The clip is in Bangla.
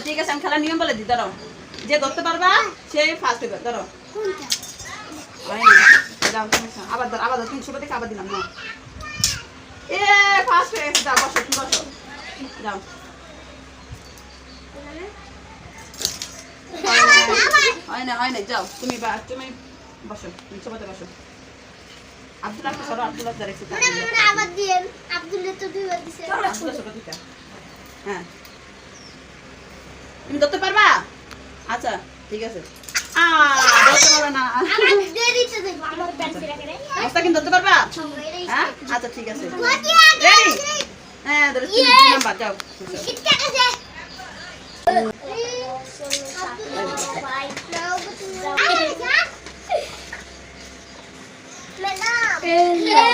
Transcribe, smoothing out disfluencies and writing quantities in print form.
ঠিক আছে আমি খেলার নিয়ম বলে দিই ধরো যে ধরতে পারবা সে ফার্স্ট হবে ধরো যাও আবার ধর আবার তুমি ছোট থেকে আবার দিলাম না এ ফার্স্ট হয়ে গেছে যাও বসো তুমি বসো যাও হয় না যাও তুমি বসো তুমি ছোটতে বসো আব্দুল্লাহ সরো আব্দুল্লাহ ডাইরেক্ট আবার দিয়েন আব্দুল্লাহ তো দুইবার দিছে আব্দুল্লাহ ছোট দিটা হ্যাঁ তুমি ধরতে পারবা আচ্ছা ঠিক আছে ধরতে পারবা না আমার দেরিতে দেব আমার পেন্সিল রাখে আচ্ছা কিন্তু ধরতে পারবা হ্যাঁ আচ্ছা ঠিক আছে রেডি হ্যাঁ ধরে তুমি নাম্বার যাও কিটকা আছে ম্যাডাম